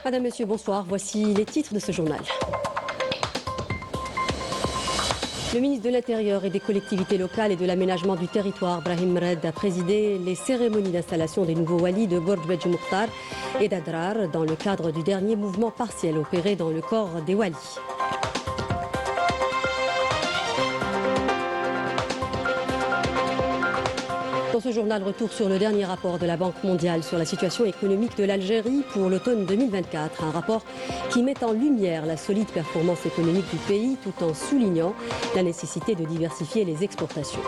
Madame, Monsieur, bonsoir. Voici les titres de ce journal. Le ministre de l'Intérieur et des collectivités locales et de l'aménagement du territoire, Brahim Red, a présidé les cérémonies d'installation des nouveaux walis de Borj Bedj Mokhtar et d'Adrar dans le cadre du dernier mouvement partiel opéré dans le corps des walis. Dans ce journal, retour sur le dernier rapport de la Banque mondiale sur la situation économique de l'Algérie pour l'automne 2024. Un rapport qui met en lumière la solide performance économique du pays tout en soulignant la nécessité de diversifier les exportations.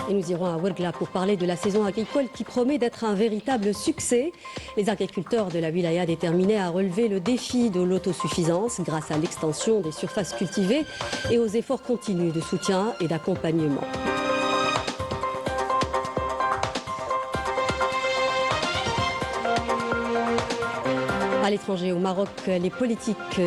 Et nous irons à Ouergla pour parler de la saison agricole qui promet d'être un véritable succès. Les agriculteurs de la wilaya déterminés à relever le défi de l'autosuffisance grâce à l'extension des surfaces cultivées et aux efforts continus de soutien et d'accompagnement. À l'étranger, au Maroc, les politiques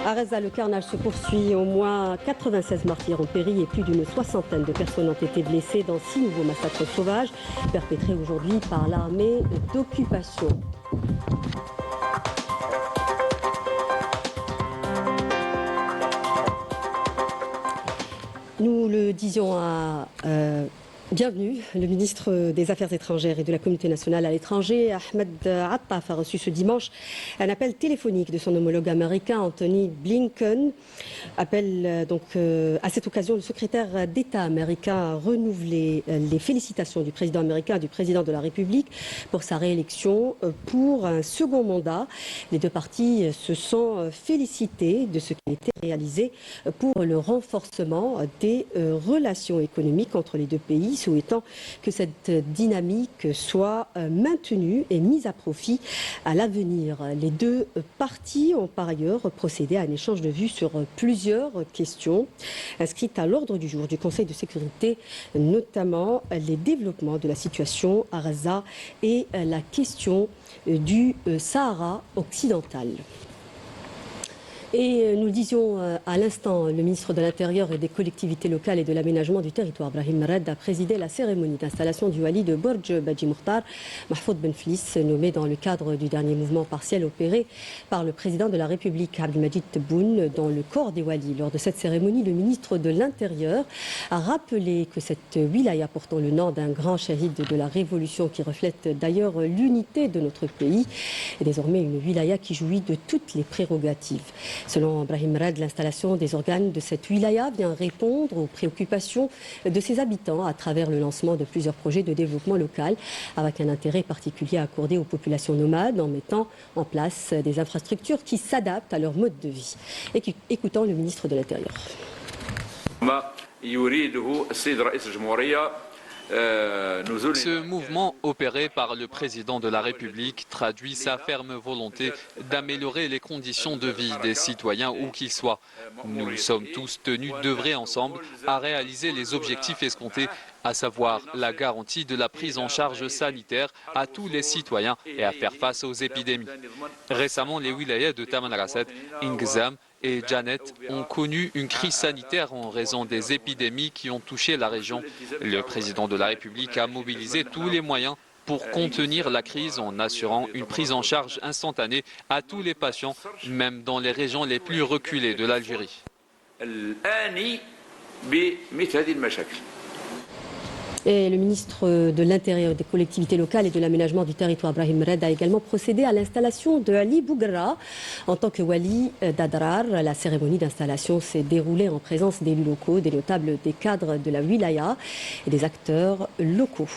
À Reza, le carnage se poursuit. Au moins 96 martyrs ont péri et plus d'une soixantaine de personnes ont été blessées dans 6 nouveaux massacres sauvages perpétrés aujourd'hui par l'armée d'occupation. Nous le disions à bienvenue. Le ministre des Affaires étrangères et de la Communauté nationale à l'étranger, Ahmed Attaf, a reçu ce dimanche un appel téléphonique de son homologue américain, Anthony Blinken. Appel à cette occasion, le secrétaire d'État américain a renouvelé les félicitations du président américain et du président de la République pour sa réélection pour un second mandat. Les deux parties se sont félicitées de ce qui a été réalisé pour le renforcement des relations économiques entre les deux pays, souhaitant que cette dynamique soit maintenue et mise à profit à l'avenir. Les deux parties ont par ailleurs procédé à un échange de vues sur plusieurs questions inscrites à l'ordre du jour du Conseil de sécurité, notamment les développements de la situation à Gaza et la question du Sahara occidental. Et nous le disions à l'instant, le ministre de l'Intérieur et des collectivités locales et de l'aménagement du territoire, Brahim Red, a présidé la cérémonie d'installation du wali de Borj Bedj Mokhtar, Mahfoud Benflis, nommé dans le cadre du dernier mouvement partiel opéré par le président de la République, Abdelmadjid Tebboune, dans le corps des walis. Lors de cette cérémonie, le ministre de l'Intérieur a rappelé que cette wilaya portant le nom d'un grand shahid de la Révolution, qui reflète d'ailleurs l'unité de notre pays, est désormais une wilaya qui jouit de toutes les prérogatives. Selon Brahim Red, l'installation des organes de cette wilaya vient répondre aux préoccupations de ses habitants à travers le lancement de plusieurs projets de développement local, avec un intérêt particulier accordé aux populations nomades en mettant en place des infrastructures qui s'adaptent à leur mode de vie. Écoutons le ministre de l'Intérieur. Ce mouvement opéré par le président de la République traduit sa ferme volonté d'améliorer les conditions de vie des citoyens où qu'ils soient. Nous sommes tous tenus d'œuvrer ensemble à réaliser les objectifs escomptés, à savoir la garantie de la prise en charge sanitaire à tous les citoyens et à faire face aux épidémies. Récemment, les wilayas de Tamanrasset, Ingzam et Janet ont connu une crise sanitaire en raison des épidémies qui ont touché la région. Le président de la République a mobilisé tous les moyens pour contenir la crise en assurant une prise en charge instantanée à tous les patients, même dans les régions les plus reculées de l'Algérie. Et le ministre de l'Intérieur, des collectivités locales et de l'aménagement du territoire, Brahim Red, a également procédé à l'installation de Ali Bougra en tant que wali d'Adrar. La cérémonie d'installation s'est déroulée en présence d'élus locaux, des notables, des cadres de la wilaya et des acteurs locaux.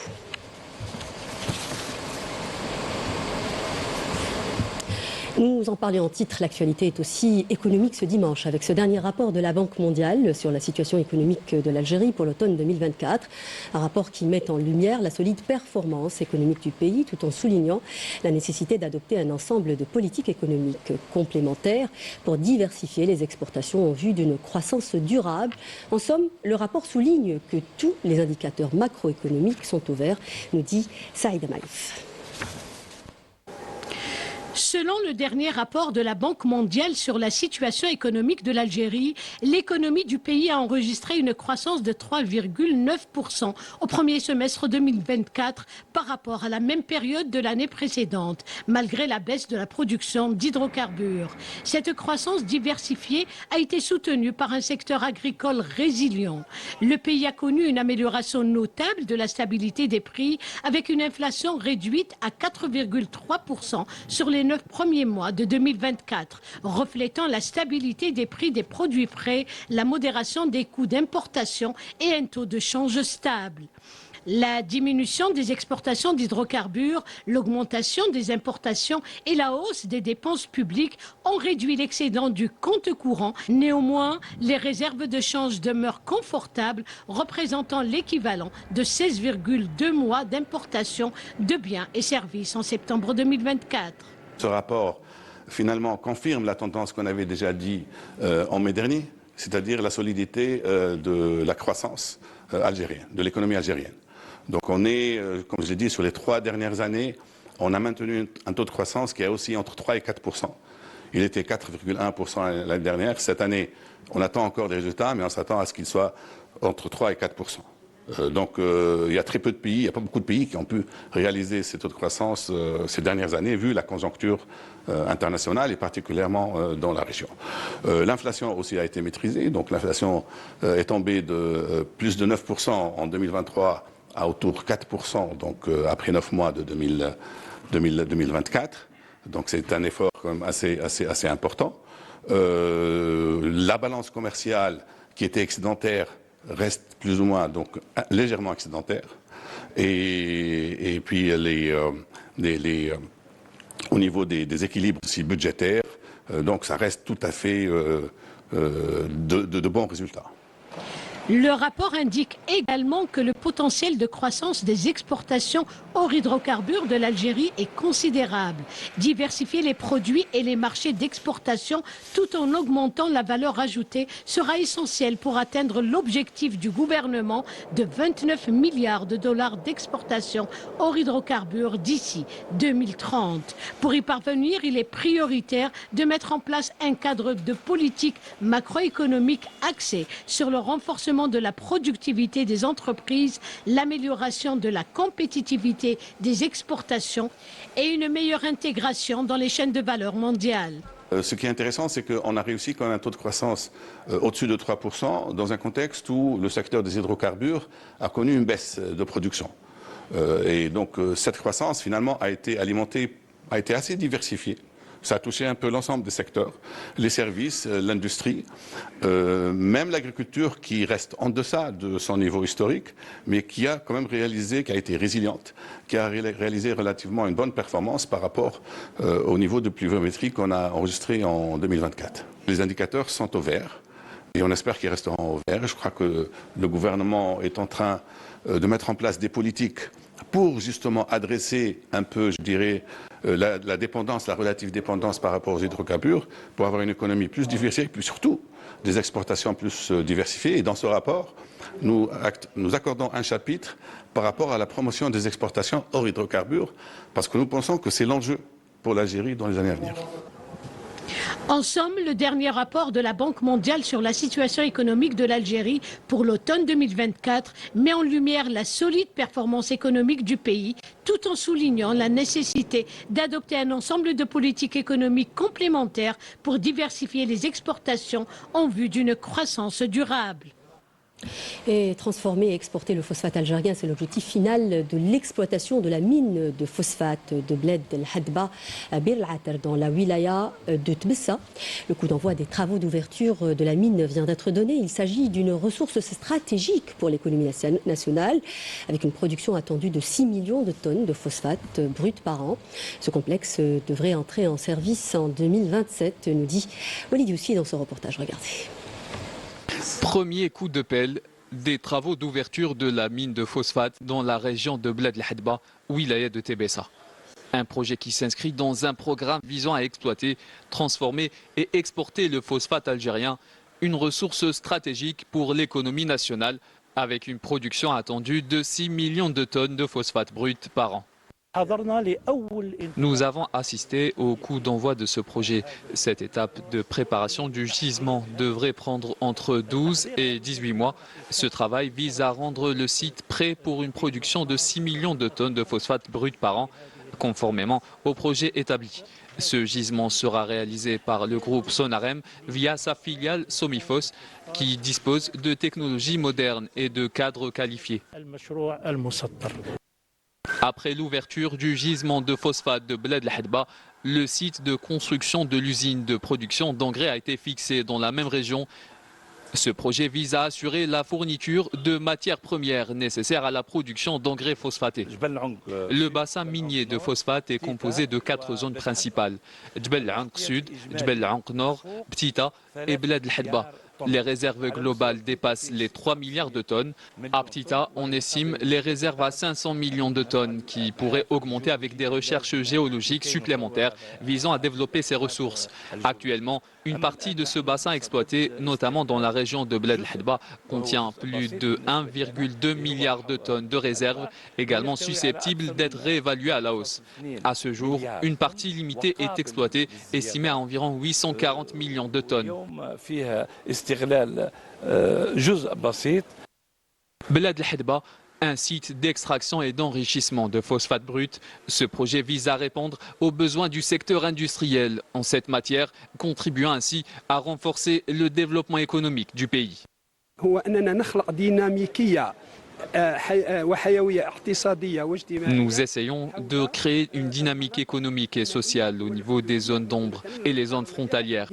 Nous en parlions en titre, l'actualité est aussi économique ce dimanche avec ce dernier rapport de la Banque mondiale sur la situation économique de l'Algérie pour l'automne 2024. Un rapport qui met en lumière la solide performance économique du pays tout en soulignant la nécessité d'adopter un ensemble de politiques économiques complémentaires pour diversifier les exportations en vue d'une croissance durable. En somme, le rapport souligne que tous les indicateurs macroéconomiques sont au vert, nous dit Saïd Maïf. Selon le dernier rapport de la Banque mondiale sur la situation économique de l'Algérie, l'économie du pays a enregistré une croissance de 3,9% au premier semestre 2024 par rapport à la même période de l'année précédente, malgré la baisse de la production d'hydrocarbures. Cette croissance diversifiée a été soutenue par un secteur agricole résilient. Le pays a connu une amélioration notable de la stabilité des prix avec une inflation réduite à 4,3% sur les 9 premiers mois de 2024, reflétant la stabilité des prix des produits frais, la modération des coûts d'importation et un taux de change stable. La diminution des exportations d'hydrocarbures, l'augmentation des importations et la hausse des dépenses publiques ont réduit l'excédent du compte courant. Néanmoins, les réserves de change demeurent confortables, représentant l'équivalent de 16,2 mois d'importation de biens et services en septembre 2024. Ce rapport, finalement, confirme la tendance qu'on avait déjà dit en mai dernier, c'est-à-dire la solidité de la croissance algérienne, de l'économie algérienne. Donc on est, comme je l'ai dit, sur les 3 dernières années, on a maintenu un taux de croissance qui est aussi entre 3 et 4%. Il était 4,1% l'année dernière. Cette année, on attend encore des résultats, mais on s'attend à ce qu'il soit entre 3 et 4%. Donc il y a très peu de pays, il n'y a pas beaucoup de pays qui ont pu réaliser ces taux de croissance ces dernières années, vu la conjoncture internationale et particulièrement dans la région. L'inflation aussi a été maîtrisée, donc l'inflation est tombée de plus de 9% en 2023 à autour de 4%, donc après 9 mois de 2024. Donc c'est un effort quand même assez important. La balance commerciale qui était excédentaire reste plus ou moins donc légèrement excédentaire. Et puis au niveau des équilibres aussi budgétaires, donc ça reste tout à fait de bons résultats. Le rapport indique également que le potentiel de croissance des exportations hors hydrocarbures de l'Algérie est considérable. Diversifier les produits et les marchés d'exportation tout en augmentant la valeur ajoutée sera essentiel pour atteindre l'objectif du gouvernement de 29 milliards de dollars d'exportation hors hydrocarbures d'ici 2030. Pour y parvenir, il est prioritaire de mettre en place un cadre de politique macroéconomique axé sur le renforcement de la productivité des entreprises, l'amélioration de la compétitivité des exportations et une meilleure intégration dans les chaînes de valeur mondiales. Ce qui est intéressant, c'est qu'on a réussi quand même un taux de croissance au-dessus de 3% dans un contexte où le secteur des hydrocarbures a connu une baisse de production. Et donc cette croissance finalement a été alimentée, a été assez diversifiée. Ça a touché un peu l'ensemble des secteurs, les services, l'industrie, même l'agriculture qui reste en deçà de son niveau historique, mais qui a quand même réalisé, qui a été résiliente, qui a réalisé relativement une bonne performance par rapport au niveau de pluviométrie qu'on a enregistré en 2024. Les indicateurs sont au vert et on espère qu'ils resteront au vert. Je crois que le gouvernement est en train de mettre en place des politiques pour justement adresser un peu, je dirais, la dépendance, la relative dépendance par rapport aux hydrocarbures, pour avoir une économie plus diversifiée, puis surtout des exportations plus diversifiées. Et dans ce rapport, nous accordons un chapitre par rapport à la promotion des exportations hors hydrocarbures, parce que nous pensons que c'est l'enjeu pour l'Algérie dans les années à venir. En somme, le dernier rapport de la Banque mondiale sur la situation économique de l'Algérie pour l'automne 2024 met en lumière la solide performance économique du pays, tout en soulignant la nécessité d'adopter un ensemble de politiques économiques complémentaires pour diversifier les exportations en vue d'une croissance durable. Et transformer et exporter le phosphate algérien, c'est l'objectif final de l'exploitation de la mine de phosphate de Bled El Hadba à Bir El-Ater dans la wilaya de Tbessa. Le coup d'envoi des travaux d'ouverture de la mine vient d'être donné. Il s'agit d'une ressource stratégique pour l'économie nationale, avec une production attendue de 6 millions de tonnes de phosphate brut par an. Ce complexe devrait entrer en service en 2027, nous dit Walid Youssi dans son reportage. Regardez. Premier coup de pelle des travaux d'ouverture de la mine de phosphate dans la région de Bled El Hadba, wilaya de Tbessa. Un projet qui s'inscrit dans un programme visant à exploiter, transformer et exporter le phosphate algérien, une ressource stratégique pour l'économie nationale, avec une production attendue de 6 millions de tonnes de phosphate brut par an. Nous avons assisté au coup d'envoi de ce projet. Cette étape de préparation du gisement devrait prendre entre 12 et 18 mois. Ce travail vise à rendre le site prêt pour une production de 6 millions de tonnes de phosphate brut par an, conformément au projet établi. Ce gisement sera réalisé par le groupe Sonarem via sa filiale Somifos, qui dispose de technologies modernes et de cadres qualifiés. Après l'ouverture du gisement de phosphate de Bled El-Hadba, le site de construction de l'usine de production d'engrais a été fixé dans la même région. Ce projet vise à assurer la fourniture de matières premières nécessaires à la production d'engrais phosphatés. Le bassin minier de phosphate est composé de 4 zones principales: Djbel Anq Sud, Djbel Anq Nord, Ptita et Bled El-Hadba. Les réserves globales dépassent les 3 milliards de tonnes. À Ptita, on estime les réserves à 500 millions de tonnes qui pourraient augmenter avec des recherches géologiques supplémentaires visant à développer ces ressources. Actuellement, une partie de ce bassin exploité, notamment dans la région de Bled El-Hadba, contient plus de 1,2 milliard de tonnes de réserves, également susceptibles d'être réévaluées à la hausse. À ce jour, une partie limitée est exploitée, estimée à environ 840 millions de tonnes. Bled El-Hadba, un site d'extraction et d'enrichissement de phosphate brut. Ce projet vise à répondre aux besoins du secteur industriel en cette matière, contribuant ainsi à renforcer le développement économique du pays. Nous essayons de créer une dynamique économique et sociale au niveau des zones d'ombre et les zones frontalières.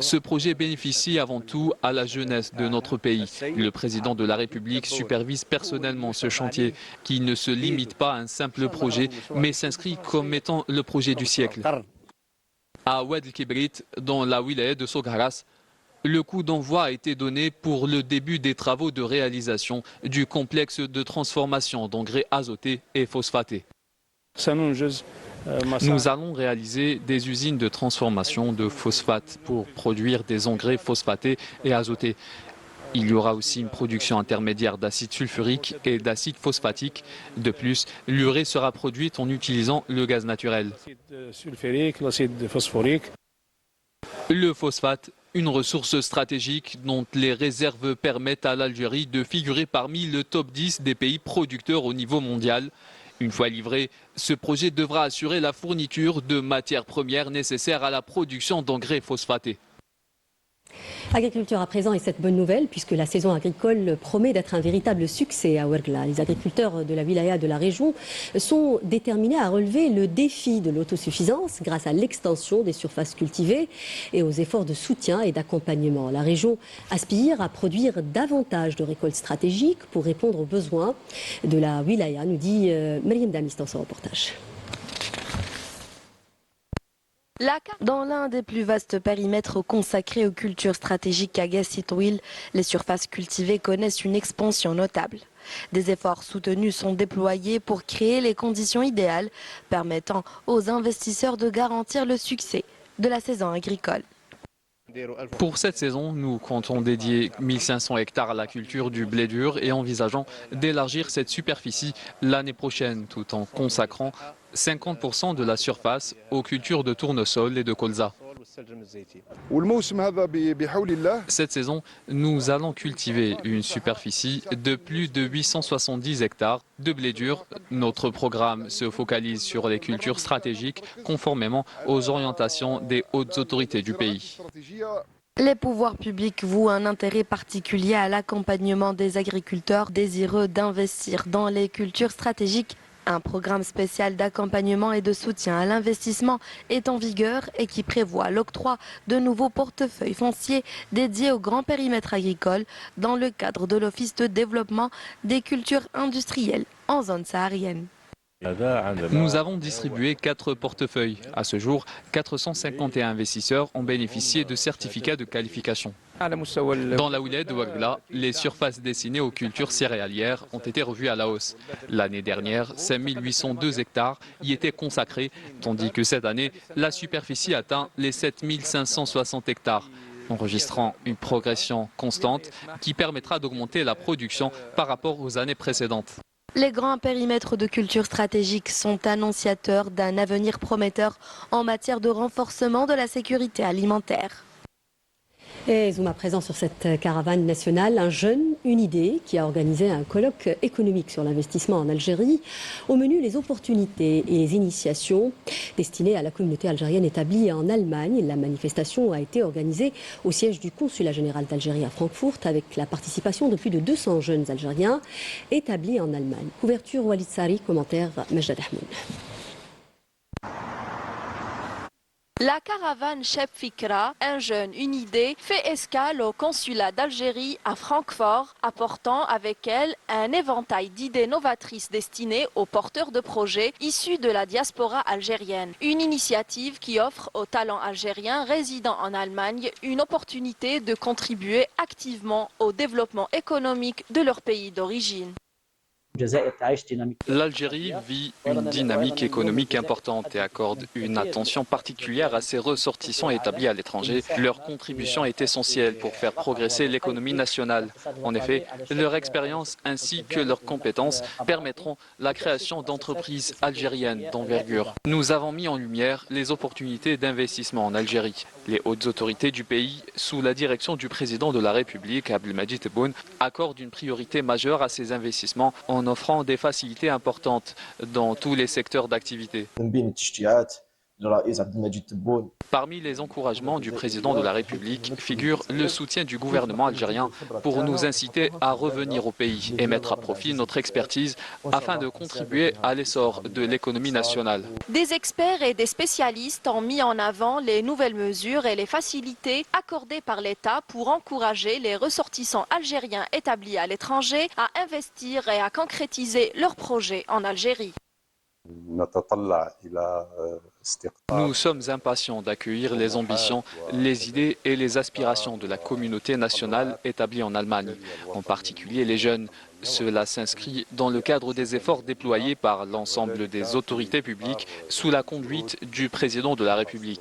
Ce projet bénéficie avant tout à la jeunesse de notre pays. Le président de la République supervise personnellement ce chantier qui ne se limite pas à un simple projet, mais s'inscrit comme étant le projet du siècle. À Oued El-Kibrit, dans la wilaya de Soghras, le coup d'envoi a été donné pour le début des travaux de réalisation du complexe de transformation d'engrais azotés et phosphatés. Nous allons réaliser des usines de transformation de phosphate pour produire des engrais phosphatés et azotés. Il y aura aussi une production intermédiaire d'acide sulfurique et d'acide phosphatique. De plus, l'urée sera produite en utilisant le gaz naturel. Le phosphate, une ressource stratégique dont les réserves permettent à l'Algérie de figurer parmi le top 10 des pays producteurs au niveau mondial. Une fois livré, ce projet devra assurer la fourniture de matières premières nécessaires à la production d'engrais phosphatés. Agriculture à présent, et cette bonne nouvelle, puisque la saison agricole promet d'être un véritable succès à Ouergla. Les agriculteurs de la wilaya de la région sont déterminés à relever le défi de l'autosuffisance grâce à l'extension des surfaces cultivées et aux efforts de soutien et d'accompagnement. La région aspire à produire davantage de récoltes stratégiques pour répondre aux besoins de la wilaya, nous dit Mariam Damis dans son reportage. Dans l'un des plus vastes périmètres consacrés aux cultures stratégiques à Gassitouil, les surfaces cultivées connaissent une expansion notable. Des efforts soutenus sont déployés pour créer les conditions idéales permettant aux investisseurs de garantir le succès de la saison agricole. Pour cette saison, nous comptons dédier 1500 hectares à la culture du blé dur et envisageons d'élargir cette superficie l'année prochaine tout en consacrant 50% de la surface aux cultures de tournesol et de colza. Cette saison, nous allons cultiver une superficie de plus de 870 hectares de blé dur. Notre programme se focalise sur les cultures stratégiques conformément aux orientations des hautes autorités du pays. Les pouvoirs publics vouent un intérêt particulier à l'accompagnement des agriculteurs désireux d'investir dans les cultures stratégiques. Un programme spécial d'accompagnement et de soutien à l'investissement est en vigueur et qui prévoit l'octroi de nouveaux portefeuilles fonciers dédiés au grand périmètre agricole dans le cadre de l'Office de développement des cultures industrielles en zone saharienne. Nous avons distribué 4 portefeuilles. À ce jour, 451 investisseurs ont bénéficié de certificats de qualification. Dans la wilaya de Ouergla, les surfaces destinées aux cultures céréalières ont été revues à la hausse. L'année dernière, 5802 hectares y étaient consacrés, tandis que cette année, la superficie atteint les 7560 hectares, enregistrant une progression constante qui permettra d'augmenter la production par rapport aux années précédentes. Les grands périmètres de culture stratégique sont annonciateurs d'un avenir prometteur en matière de renforcement de la sécurité alimentaire. Et zoom à présent sur cette caravane nationale, un jeune, une idée, qui a organisé un colloque économique sur l'investissement en Algérie. Au menu, les opportunités et les initiations destinées à la communauté algérienne établie en Allemagne. La manifestation a été organisée au siège du consulat général d'Algérie à Francfort avec la participation de plus de 200 jeunes Algériens établis en Allemagne. Couverture Walid Sari, commentaire Mejdad Ahmoud. La caravane Cheb Fikra, un jeune, une idée, fait escale au consulat d'Algérie à Francfort, apportant avec elle un éventail d'idées novatrices destinées aux porteurs de projets issus de la diaspora algérienne. Une initiative qui offre aux talents algériens résidant en Allemagne une opportunité de contribuer activement au développement économique de leur pays d'origine. L'Algérie vit une dynamique économique importante et accorde une attention particulière à ses ressortissants établis à l'étranger. Leur contribution est essentielle pour faire progresser l'économie nationale. En effet, leur expérience ainsi que leurs compétences permettront la création d'entreprises algériennes d'envergure. Nous avons mis en lumière les opportunités d'investissement en Algérie. Les hautes autorités du pays, sous la direction du président de la République, Abdelmadjid Tebboune, accordent une priorité majeure à ces investissements en offrant des facilités importantes dans tous les secteurs d'activité. Parmi les encouragements du président de la République figure le soutien du gouvernement algérien pour nous inciter à revenir au pays et mettre à profit notre expertise afin de contribuer à l'essor de l'économie nationale. Des experts et des spécialistes ont mis en avant les nouvelles mesures et les facilités accordées par l'État pour encourager les ressortissants algériens établis à l'étranger à investir et à concrétiser leurs projets en Algérie. Nous sommes impatients d'accueillir les ambitions, les idées et les aspirations de la communauté nationale établie en Allemagne, en particulier les jeunes. Cela s'inscrit dans le cadre des efforts déployés par l'ensemble des autorités publiques sous la conduite du président de la République.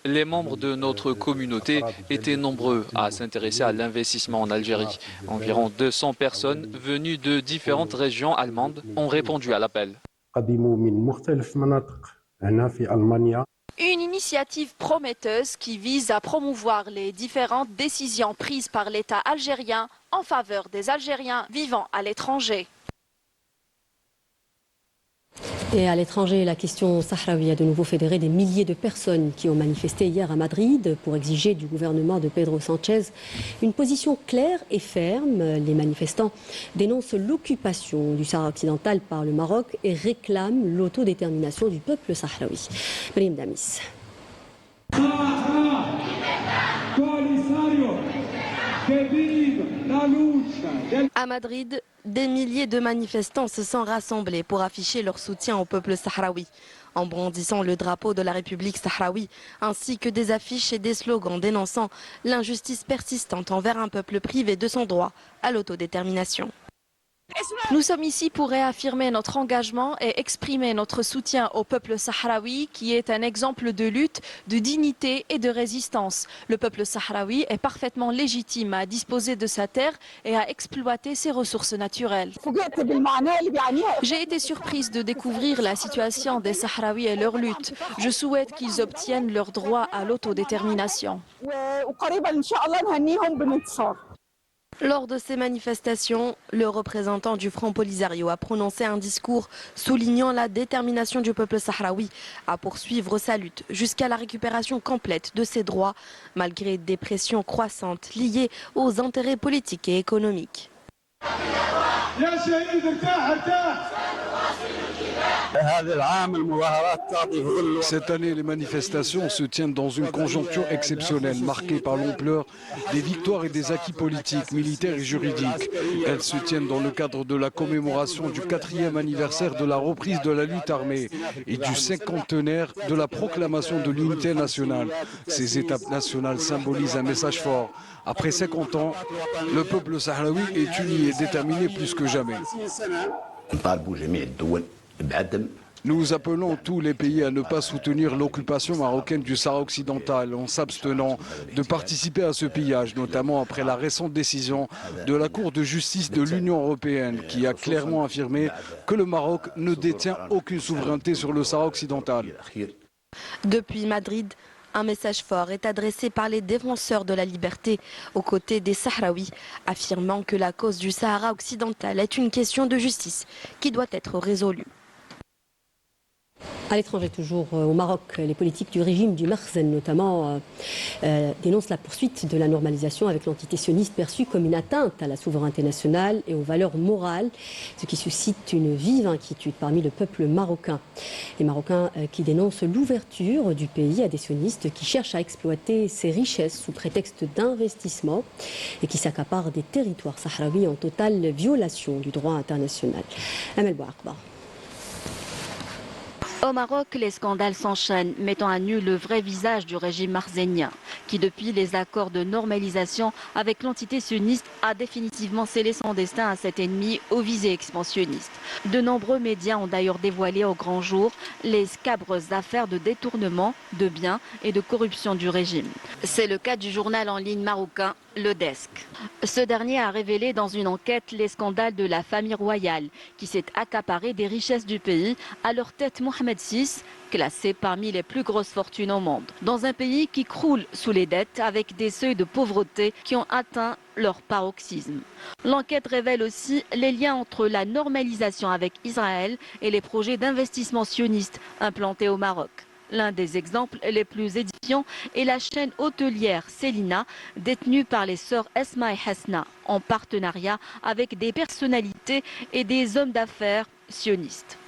Les membres de notre communauté étaient nombreux à s'intéresser à l'investissement en Algérie. Environ 200 personnes venues de différentes régions allemandes ont répondu à l'appel. Une initiative prometteuse qui vise à promouvoir les différentes décisions prises par l'État algérien en faveur des Algériens vivant à l'étranger. Et à l'étranger, la question sahraoui a de nouveau fédéré des milliers de personnes qui ont manifesté hier à Madrid pour exiger du gouvernement de Pedro Sánchez une position claire et ferme. Les manifestants dénoncent l'occupation du Sahara occidental par le Maroc et réclament l'autodétermination du peuple sahraoui. Mariam Damis. À Madrid, des milliers de manifestants se sont rassemblés pour afficher leur soutien au peuple sahraoui, en brandissant le drapeau de la République sahraoui, ainsi que des affiches et des slogans dénonçant l'injustice persistante envers un peuple privé de son droit à l'autodétermination. Nous sommes ici pour réaffirmer notre engagement et exprimer notre soutien au peuple sahraoui qui est un exemple de lutte, de dignité et de résistance. Le peuple sahraoui est parfaitement légitime à disposer de sa terre et à exploiter ses ressources naturelles. J'ai été surprise de découvrir la situation des Sahraouis et leur lutte. Je souhaite qu'ils obtiennent leur droit à l'autodétermination. Lors de ces manifestations, le représentant du Front Polisario a prononcé un discours soulignant la détermination du peuple sahraoui à poursuivre sa lutte jusqu'à la récupération complète de ses droits, malgré des pressions croissantes liées aux intérêts politiques et économiques. Cette année, les manifestations se tiennent dans une conjoncture exceptionnelle, marquée par l'ampleur des victoires et des acquis politiques, militaires et juridiques. Elles se tiennent dans le cadre de la commémoration du 4e anniversaire de la reprise de la lutte armée et du 50e de la proclamation de l'unité nationale. Ces étapes nationales symbolisent un message fort. Après 50 ans, le peuple sahraoui est uni et déterminé plus que jamais. Nous appelons tous les pays à ne pas soutenir l'occupation marocaine du Sahara occidental en s'abstenant de participer à ce pillage, notamment après la récente décision de la Cour de justice de l'Union européenne qui a clairement affirmé que le Maroc ne détient aucune souveraineté sur le Sahara occidental. Depuis Madrid, un message fort est adressé par les défenseurs de la liberté aux côtés des Sahraouis, affirmant que la cause du Sahara occidental est une question de justice qui doit être résolue. À l'étranger, toujours au Maroc, les politiques du régime du Merzenne notamment dénoncent la poursuite de la normalisation avec l'entité sioniste perçue comme une atteinte à la souveraineté nationale et aux valeurs morales, ce qui suscite une vive inquiétude parmi le peuple marocain. Les Marocains qui dénoncent l'ouverture du pays à des sionistes qui cherchent à exploiter ses richesses sous prétexte d'investissement et qui s'accaparent des territoires sahraouis en totale violation du droit international. Amel Bouakba. Au Maroc, les scandales s'enchaînent, mettant à nu le vrai visage du régime marzénien, qui depuis les accords de normalisation avec l'entité sioniste a définitivement scellé son destin à cet ennemi aux visées expansionnistes. De nombreux médias ont d'ailleurs dévoilé au grand jour les scabres affaires de détournement de biens et de corruption du régime. C'est le cas du journal en ligne marocain Le Desk. Ce dernier a révélé dans une enquête les scandales de la famille royale qui s'est accaparée des richesses du pays, à leur tête Mohamed VI, classé parmi les plus grosses fortunes au monde. Dans un pays qui croule sous les dettes avec des seuils de pauvreté qui ont atteint leur paroxysme. L'enquête révèle aussi les liens entre la normalisation avec Israël et les projets d'investissement sionistes implantés au Maroc. L'un des exemples les plus édifiants est la chaîne hôtelière Selina, détenue par les sœurs Esma et Hasna, en partenariat avec des personnalités et des hommes d'affaires sionistes.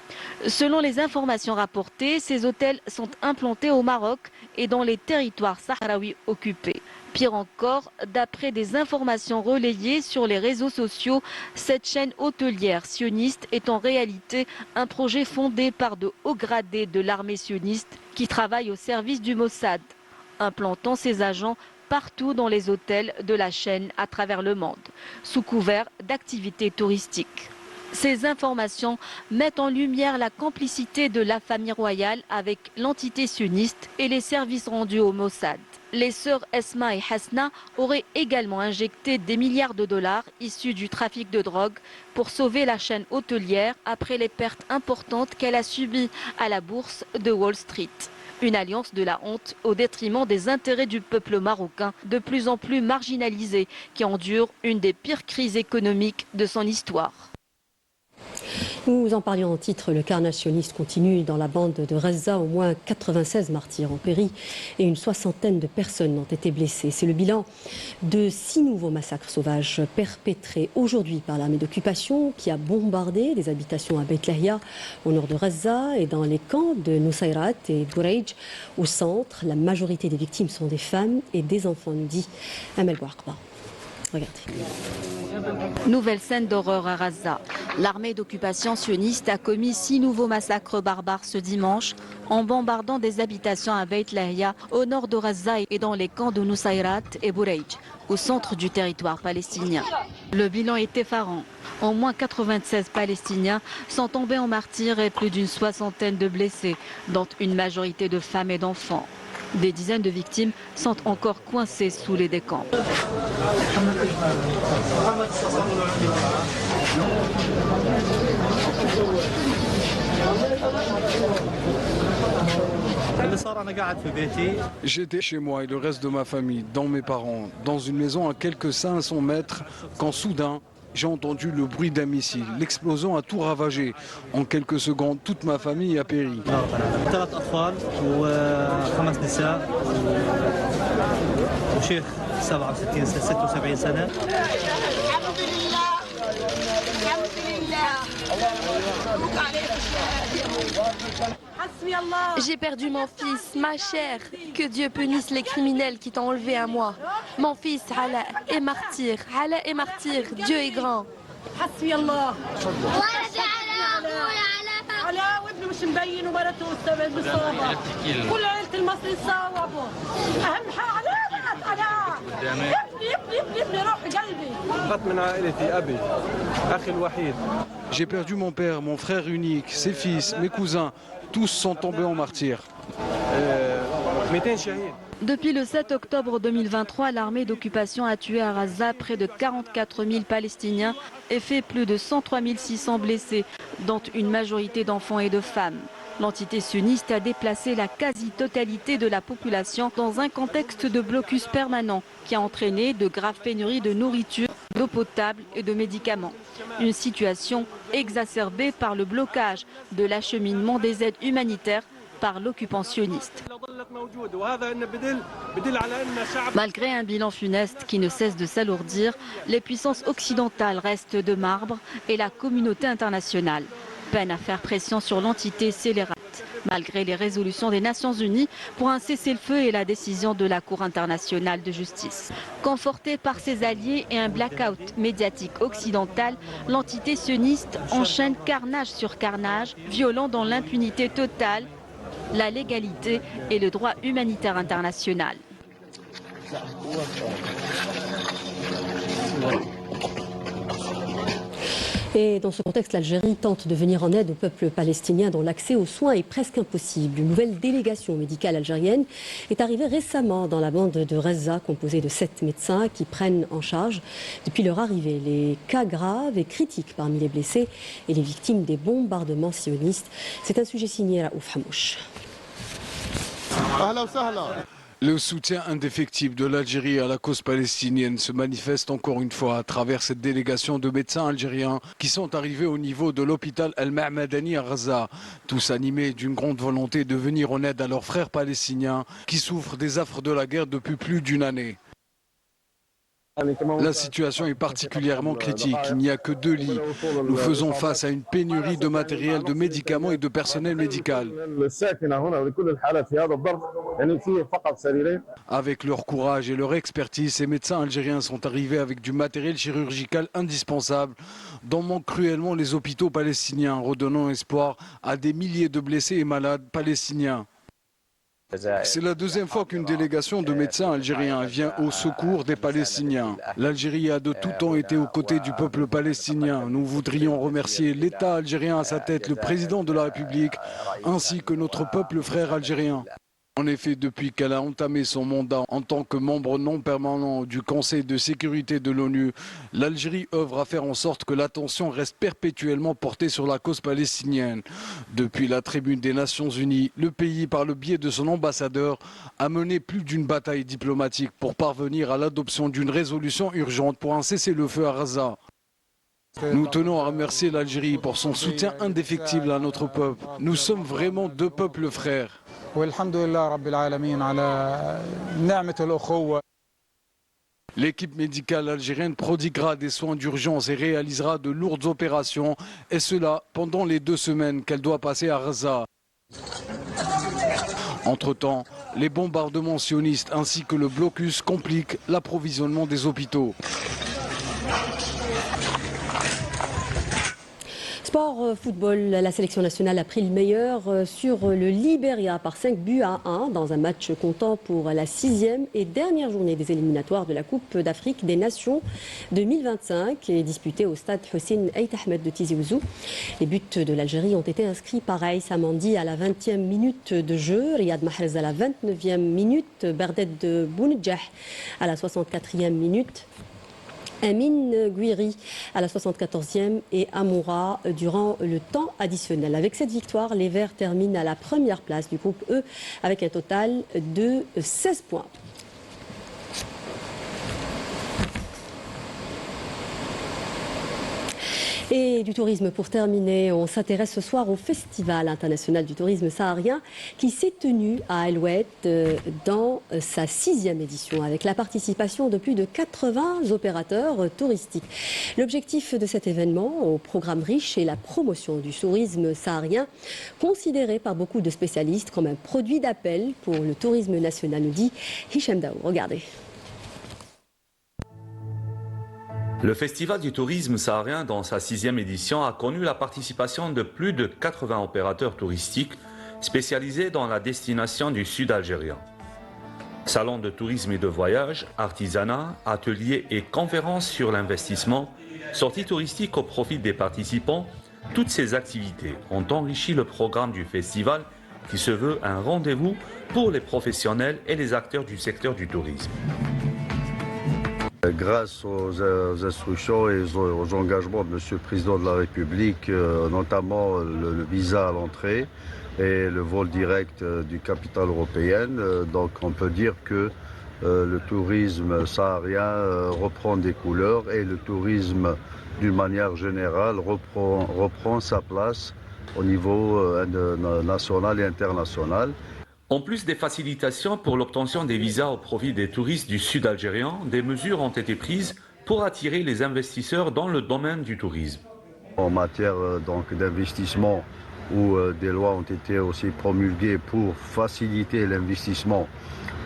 Selon les informations rapportées, ces hôtels sont implantés au Maroc et dans les territoires sahraouis occupés. Pire encore, d'après des informations relayées sur les réseaux sociaux, cette chaîne hôtelière sioniste est en réalité un projet fondé par de hauts gradés de l'armée sioniste qui travaillent au service du Mossad, implantant ses agents partout dans les hôtels de la chaîne à travers le monde, sous couvert d'activités touristiques. Ces informations mettent en lumière la complicité de la famille royale avec l'entité sioniste et les services rendus au Mossad. Les sœurs Esma et Hasna auraient également injecté des milliards de dollars issus du trafic de drogue pour sauver la chaîne hôtelière après les pertes importantes qu'elle a subies à la bourse de Wall Street. Une alliance de la honte au détriment des intérêts du peuple marocain, de plus en plus marginalisé, qui endure une des pires crises économiques de son histoire. Nous en parlions en titre, le carnage sioniste continue dans la bande de Reza. Au moins 96 martyrs ont péri et une soixantaine de personnes ont été blessées. C'est le bilan de 6 nouveaux massacres sauvages perpétrés aujourd'hui par l'armée d'occupation qui a bombardé des habitations à Beit Lahia au nord de Reza et dans les camps de Nusayrat et Boureij au centre. La majorité des victimes sont des femmes et des enfants, nous dit Amel Bouakba. Regardez. Nouvelle scène d'horreur à Reza. L'armée d'occupation sioniste a commis 6 nouveaux massacres barbares ce dimanche en bombardant des habitations à Beit Lahia au nord de Reza et dans les camps de Nusayrat et Boureij, au centre du territoire palestinien. Le bilan est effarant. Au moins 96 Palestiniens sont tombés en martyrs et plus d'une soixantaine de blessés, dont une majorité de femmes et d'enfants. Des dizaines de victimes sont encore coincées sous les décombres. J'étais chez moi et le reste de ma famille, dans mes parents, dans une maison à quelques 500 mètres, quand soudain, j'ai entendu le bruit d'un missile. L'explosion a tout ravagé. En quelques secondes, toute ma famille a péri. J'ai perdu mon fils, ma chair. Que Dieu punisse les criminels qui t'ont enlevé à moi. Mon fils, Ala, est martyr. Ala est martyr. Dieu est grand. J'ai perdu mon père, mon frère unique, ses fils, mes cousins. Tous sont tombés en martyrs. Depuis le 7 octobre 2023, l'armée d'occupation a tué à Gaza près de 44 000 Palestiniens et fait plus de 103 600 blessés, dont une majorité d'enfants et de femmes. L'entité sioniste a déplacé la quasi-totalité de la population dans un contexte de blocus permanent qui a entraîné de graves pénuries de nourriture, d'eau potable et de médicaments. Une situation exacerbée par le blocage de l'acheminement des aides humanitaires par l'occupant sioniste. Malgré un bilan funeste qui ne cesse de s'alourdir, les puissances occidentales restent de marbre et la communauté internationale peine à faire pression sur l'entité scélérate, malgré les résolutions des Nations Unies pour un cessez-le-feu et la décision de la Cour internationale de justice. Confortée par ses alliés et un blackout médiatique occidental, l'entité sioniste enchaîne carnage sur carnage, violant dans l'impunité totale la légalité et le droit humanitaire international. Et dans ce contexte, l'Algérie tente de venir en aide au peuple palestinien dont l'accès aux soins est presque impossible. Une nouvelle délégation médicale algérienne est arrivée récemment dans la bande de Reza, composée de 7 médecins qui prennent en charge, depuis leur arrivée, les cas graves et critiques parmi les blessés et les victimes des bombardements sionistes. C'est un sujet signé Raouf Hamouche. Le soutien indéfectible de l'Algérie à la cause palestinienne se manifeste encore une fois à travers cette délégation de médecins algériens qui sont arrivés au niveau de l'hôpital Al-Ma'madani à Gaza, tous animés d'une grande volonté de venir en aide à leurs frères palestiniens qui souffrent des affres de la guerre depuis plus d'une année. La situation est particulièrement critique. Il n'y a que 2 lits. Nous faisons face à une pénurie de matériel, de médicaments et de personnel médical. Avec leur courage et leur expertise, ces médecins algériens sont arrivés avec du matériel chirurgical indispensable dont manquent cruellement les hôpitaux palestiniens, redonnant espoir à des milliers de blessés et malades palestiniens. C'est la 2e fois qu'une délégation de médecins algériens vient au secours des Palestiniens. L'Algérie a de tout temps été aux côtés du peuple palestinien. Nous voudrions remercier l'État algérien à sa tête, le président de la République, ainsi que notre peuple frère algérien. En effet, depuis qu'elle a entamé son mandat en tant que membre non permanent du Conseil de sécurité de l'ONU, l'Algérie œuvre à faire en sorte que l'attention reste perpétuellement portée sur la cause palestinienne. Depuis la tribune des Nations Unies, le pays, par le biais de son ambassadeur, a mené plus d'une bataille diplomatique pour parvenir à l'adoption d'une résolution urgente pour un cessez-le-feu à Gaza. Nous tenons à remercier l'Algérie pour son soutien indéfectible à notre peuple. Nous sommes vraiment 2 peuples frères. L'équipe médicale algérienne prodiguera des soins d'urgence et réalisera de lourdes opérations, et cela pendant les 2 semaines qu'elle doit passer à Gaza. Entre-temps, les bombardements sionistes ainsi que le blocus compliquent l'approvisionnement des hôpitaux. Sport, football, la sélection nationale a pris le meilleur sur le Libéria par 5-1 dans un match comptant pour la 6e et dernière journée des éliminatoires de la Coupe d'Afrique des Nations 2025 qui est disputée au stade Hussein Ait Ahmed de Tizi Ouzou. Les buts de l'Algérie ont été inscrits par Aïssa Mandi à la 20e minute de jeu, Riyad Mahrez à la 29e minute, Bardet de Bounedjah à la 64e minute. Amine Gouiri à la 74e et Amoura durant le temps additionnel. Avec cette victoire, les Verts terminent à la première place du groupe E avec un total de 16 points. Et du tourisme pour terminer, on s'intéresse ce soir au Festival international du tourisme saharien qui s'est tenu à Alouette dans sa 6e édition avec la participation de plus de 80 opérateurs touristiques. L'objectif de cet événement, au programme riche, est la promotion du tourisme saharien, considéré par beaucoup de spécialistes comme un produit d'appel pour le tourisme national, nous dit Hicham Daou. Regardez. Le Festival du tourisme saharien, dans sa 6e édition, a connu la participation de plus de 80 opérateurs touristiques spécialisés dans la destination du sud algérien. Salons de tourisme et de voyage, artisanat, ateliers et conférences sur l'investissement, sorties touristiques au profit des participants, toutes ces activités ont enrichi le programme du festival qui se veut un rendez-vous pour les professionnels et les acteurs du secteur du tourisme. Grâce aux instructions et aux engagements de M. le Président de la République, notamment le visa à l'entrée et le vol direct du capital européenne, donc on peut dire que le tourisme saharien reprend des couleurs et le tourisme d'une manière générale reprend sa place au niveau national et international. En plus des facilitations pour l'obtention des visas au profit des touristes du sud algérien, des mesures ont été prises pour attirer les investisseurs dans le domaine du tourisme. En matière d'investissement, où des lois ont été aussi promulguées pour faciliter l'investissement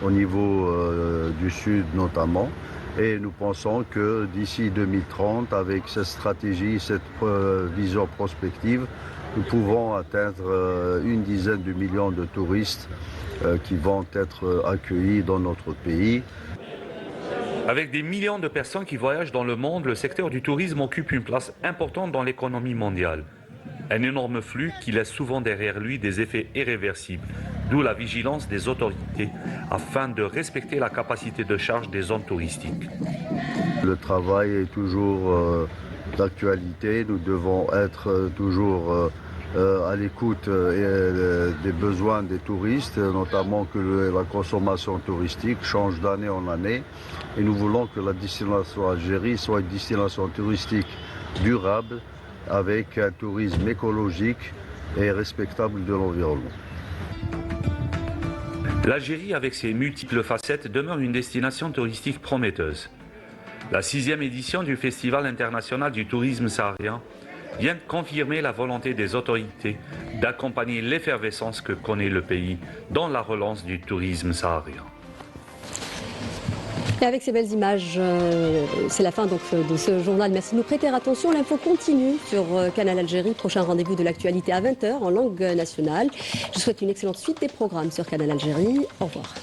au niveau du sud notamment. Et nous pensons que d'ici 2030, avec cette stratégie, cette vision prospective, nous pouvons atteindre une dizaine de millions de touristes qui vont être accueillis dans notre pays. Avec des millions de personnes qui voyagent dans le monde, le secteur du tourisme occupe une place importante dans l'économie mondiale. Un énorme flux qui laisse souvent derrière lui des effets irréversibles, d'où la vigilance des autorités afin de respecter la capacité de charge des zones touristiques. Le travail est toujours d'actualité, nous devons être toujours à l'écoute des besoins des touristes, notamment que la consommation touristique change d'année en année. Et nous voulons que la destination Algérie soit une destination touristique durable, avec un tourisme écologique et respectable de l'environnement. L'Algérie, avec ses multiples facettes, demeure une destination touristique prometteuse. La 6e édition du Festival international du tourisme saharien vient de confirmer la volonté des autorités d'accompagner l'effervescence que connaît le pays dans la relance du tourisme saharien. Et avec ces belles images, c'est la fin donc de ce journal. Merci de nous prêter attention. L'info continue sur Canal Algérie. Prochain rendez-vous de l'actualité à 20h en langue nationale. Je vous souhaite une excellente suite des programmes sur Canal Algérie. Au revoir.